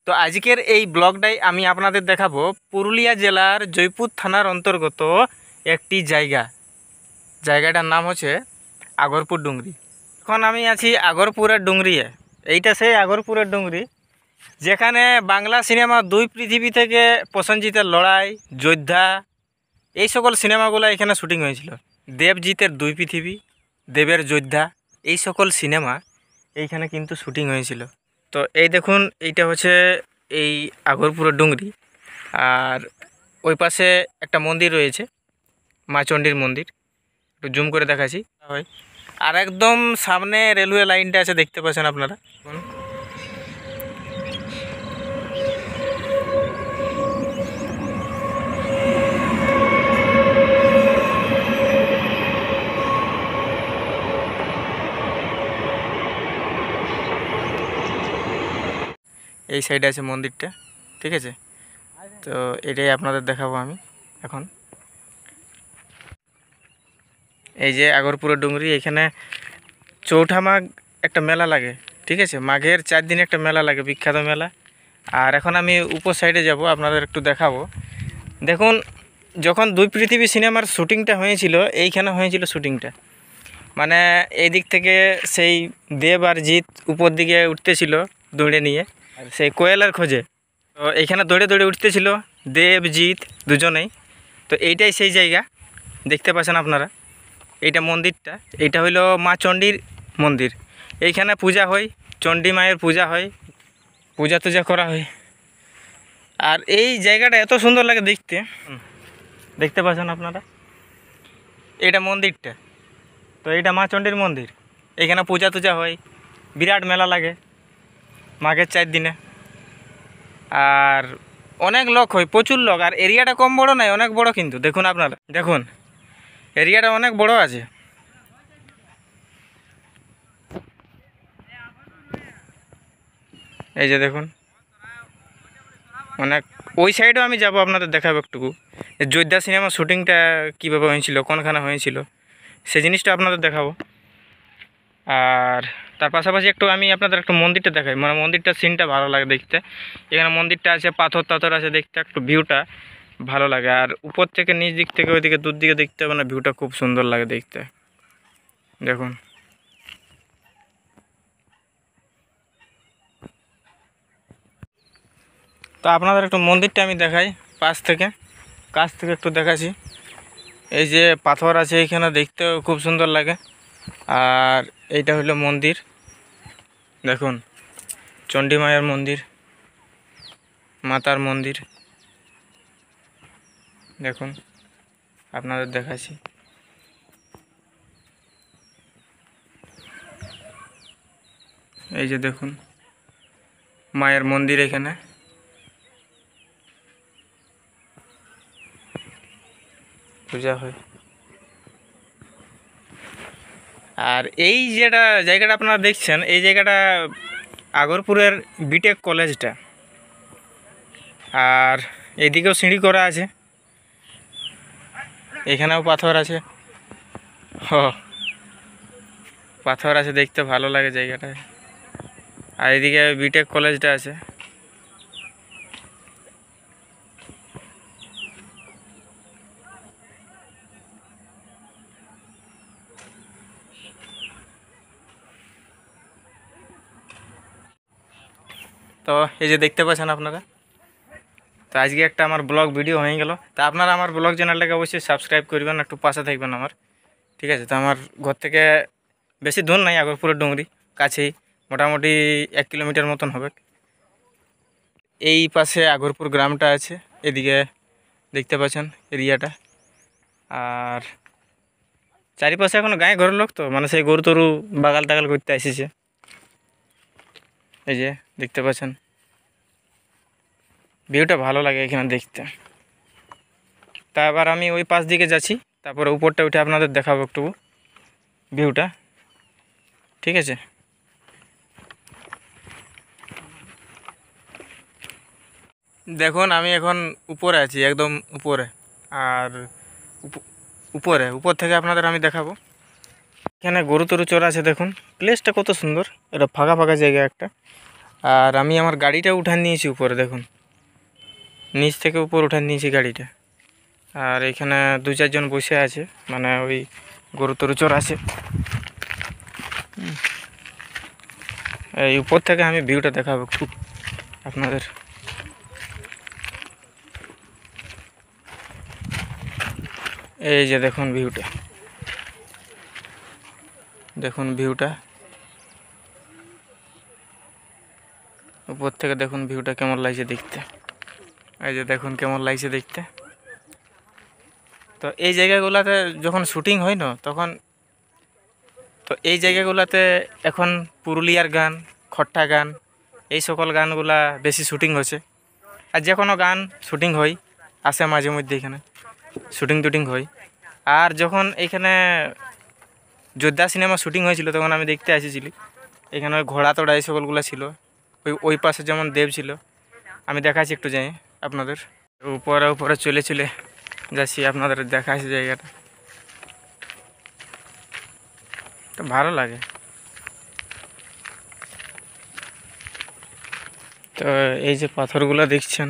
তো আজকের এই ব্লগটাই আমি আপনাদের দেখাবো পুরুলিয়া জেলার জয়পুর থানার অন্তর্গত একটি জায়গাটার নাম হচ্ছে আগরপুর ডুংরি। এখন আমি আছি আগরপুরের ডুংরিয়ে। এইটা সেই আগরপুরের ডুংরি যেখানে বাংলা সিনেমা দুই পৃথিবী থেকে প্রসেনজিতের লড়াই, যোদ্ধা, এই সকল সিনেমাগুলো এখানে শুটিং হয়েছিল। দেবজিতের দুই পৃথিবী, দেবের যোদ্ধা, এই সকল সিনেমা এইখানে কিন্তু শুটিং হয়েছিল। তো এই দেখুন, এইটা হচ্ছে এই আগরপুরের ডুংরি। আর ওই পাশে একটা মন্দির রয়েছে, মা চণ্ডীর মন্দির, একটু জুম করে দেখাচ্ছি। হয় আর একদম সামনে রেলওয়ে লাইনটা আছে, দেখতে পাচ্ছেন আপনারা। এই সাইডে আছে মন্দিরটা, ঠিক আছে। তো এটাই আপনাদের দেখাবো আমি এখন। এই যে আগরপুরের ডুংরি, এখানে চৌঠা মাঘ একটা মেলা লাগে, ঠিক আছে। মাঘের 4 দিন একটা মেলা লাগে, বিখ্যাত মেলা। আর এখন আমি উপর সাইডে যাব, আপনাদের একটু দেখাবো। দেখুন, যখন দুই পৃথিবী সিনেমার শ্যুটিংটা হয়েছিল, এইখানে হয়েছিল শ্যুটিংটা। মানে এই দিক থেকে সেই দেব আর জিৎ উপর দিকে উঠতেছিল দৌড়ে নিয়ে, সেই কোয়েলের খোঁজে। তো এইখানে দৌড়ে দৌড়ে উঠতেছিল দেব জিৎ দুজনেই। তো এইটাই সেই জায়গা, দেখতে পাচ্ছেন আপনারা। এইটা মন্দিরটা, এইটা হইল মা চণ্ডীর মন্দির। এইখানে পূজা হয়, চণ্ডী মায়ের পূজা হয়, পূজা টুজা করা হয়। আর এই জায়গাটা এত সুন্দর লাগে দেখতে, দেখতে পাচ্ছেন আপনারা। এইটা মন্দিরটা, তো এইটা মা চণ্ডীর মন্দির। এখানে পূজা টুজা হয়, বিরাট মেলা লাগে মাঘের 4 দিনে। আর অনেক লোক হয়, প্রচুর লোক। আর এরিয়াটা কম বড় নয়, অনেক বড় কিন্তু। দেখুন আপনারা, দেখুন এরিয়াটা অনেক বড় আছে। এই যে দেখুন, অনেক ওই সাইডেও আমি যাব, আপনাদের দেখাবো একটুকু। যোদ্ধা সিনেমা শ্যুটিংটা কীভাবে হয়েছিল, কোনখানে হয়েছিল, সেই জিনিসটা আপনাদের দেখাবো। আর তার পাশাপাশি একটু আমি আপনাদের একটু মন্দিরটা দেখাই। মানে মন্দিরটার সিনটা ভালো লাগে দেখতে। এখানে মন্দিরটা আছে, পাথর টাথর আছে, দেখতে একটু ভিউটা ভালো লাগে। আর উপর থেকে নিচ দিক থেকে ওইদিকে দূর দিকে দেখতে মানে ভিউটা খুব সুন্দর লাগে দেখতে। দেখুন, তো আপনাদের একটু মন্দিরটা আমি দেখাই কাছ থেকে একটু দেখাচ্ছি। এই যে পাথর আছে এখানে, দেখতেও খুব সুন্দর লাগে। আর এইটা হলো মন্দির, দেখুন চণ্ডী মায়ের মন্দির, মাতার মন্দির। দেখুন, আপনাদের দেখাচ্ছি। এই যে দেখুন মায়ের মন্দির, এখানে পূজা হয়। আর এই জায়গাটা আপনারা দেখছেন, এই জায়গাটা আগরপুরের বিটেক কলেজটা। আর এদিকেও সিঁড়ি করা আছে, এখানেও পাথর আছে। পাথর আছে, দেখতে ভালো লাগে জায়গাটায়। আর এদিকে বিটেক কলেজটা আছে। তো এই যে দেখতে পাচ্ছেন আপনারা। তো আজকে একটা আমার ব্লগ ভিডিও হয়ে গেল। তা আপনারা আমার ব্লগ চ্যানেলটাকে অবশ্যই সাবস্ক্রাইব করবেন, একটু পাশে থাকবেন আমার, ঠিক আছে। তো আমার ঘর থেকে বেশি দূর নাই, আগরপুরের ডুংরি কাছেই, মোটামুটি 1 কিলোমিটার মতন হবে। এই পাশে আগরপুর গ্রামটা আছে, এদিকে দেখতে পাচ্ছেন এরিয়াটা। আর চারিপাশে এখন গায়ে ঘরের লোক, তো মানে সেই গরু তরু বাগাল টাগাল করতে এসেছে। এই যে দেখতে পাচ্ছেন, ভিউটা ভালো লাগে এখানে দেখতে। তা আবার আমি ওই পাশ দিকে যাচ্ছি, তারপরে উপরটা উঠে আপনাদের দেখাবো একটু ভিউটা, ঠিক আছে। দেখুন আমি এখন উপরে আছি, একদম উপরে। আর উপর থেকে আপনাদের আমি দেখাবো। এখানে গরু তরু চড়া আছে, দেখুন প্লেসটা কত সুন্দর। এটা ফাঁকা ফাঁকা জায়গা একটা। আর আমি আমার গাড়িটা উঠান নিয়েছি উপরে, দেখুন নিচ থেকে উপর উঠান নিয়েছি গাড়িটা। আর এখানে 2-4 জন বসে আছে, মানে ওই গরু তরু চড়াচ্ছে। এই উপর থেকে আমি ভিউটা দেখাবো খুব আপনাদের। এই যে দেখুন ভিউটা, দেখুন ভিউটা উপর থেকে দেখুন ভিউটা কেমন লাগছে দেখতে। এই যে দেখুন কেমন লাগছে দেখতে। তো এই জায়গাগুলোতে যখন শুটিং হয় না তখন, তো এই জায়গাগুলোতে এখন পুরুলিয়ার গান, খট্টা গান, এই সকল গানগুলা বেশি শুটিং হচ্ছে। আর যে কোনো গান শুটিং হয়, আসে মাঝে মধ্যে এখানে শুটিং টুটিং হয়। আর যখন এখানে যোদ্ধা সিনেমা শুটিং হয়েছিল তখন আমি দেখতে এসেছিলি। এখানে ওই ঘোড়া তোড়া এই সকলগুলো ছিল। ওই পাশে যেমন দেব ছিল, আমি দেখাচ্ছি একটু যাই আপনাদের। উপরে উপরে চলে চলে যাচ্ছি, আপনাদের দেখাচ্ছি জায়গাটা, তো ভালো লাগে। তো এই যে পাথরগুলো দেখছেন,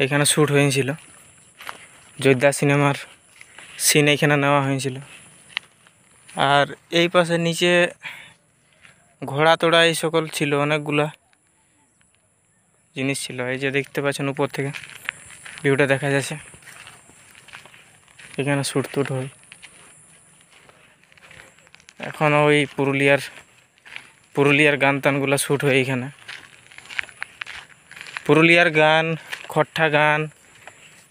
এখানে শ্যুট হয়েছিল, যোদ্ধা সিনেমার সিন এখানে নেওয়া হয়েছিল। আর এই পাশে নিচে ঘোড়া তোড়া এই সকল ছিল, অনেকগুলা জিনিস ছিল। এই যে দেখতে পাচ্ছেন উপর থেকে ভিউটা দেখা যাচ্ছে, এখানে শ্যুট টুট হয়। এখন ওই পুরুলিয়ার গান টানগুলো শ্যুট হয় এইখানে। পুরুলিয়ার গান, খট্টা গান,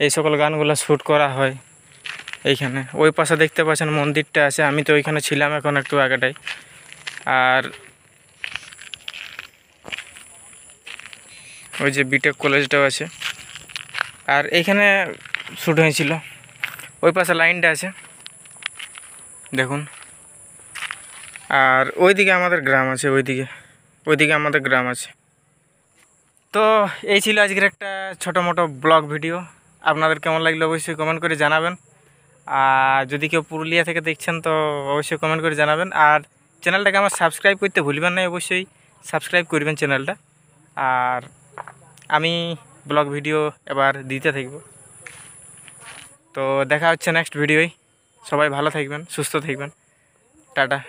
এই সকল গানগুলো শ্যুট করা হয় এইখানে। ওই পাশে দেখতে পাচ্ছেন মন্দিরটা আছে, আমি তো ওইখানে ছিলাম এখন একটু আগেটাই। আর ওই যে বিটেক কলেজটাও আছে। আর এইখানে শ্যুট হয়েছিল, ওই পাশে লাইনটা আছে দেখুন। আর ওইদিকে আমাদের গ্রাম আছে, ওইদিকে আমাদের গ্রাম আছে। তো এই ছিল আজকের একটা ছোটো মোটো ব্লগ ভিডিও। আপনাদের কেমন লাগলো অবশ্যই কমেন্ট করে জানাবেন। আর যদি কেউ পুরুলিয়া থেকে দেখছেন তো অবশ্যই কমেন্ট করে জানাবেন। আর চ্যানেলটাকে আমার সাবস্ক্রাইব করতে ভুলবেন না, অবশ্যই সাবস্ক্রাইব করবেন চ্যানেলটা। আর আমি ব্লগ ভিডিও এবার দিতে থাকব। তো দেখা হচ্ছে নেক্সট ভিডিওয়। সবাই ভালো থাকবেন, সুস্থ থাকবেন। টাটা।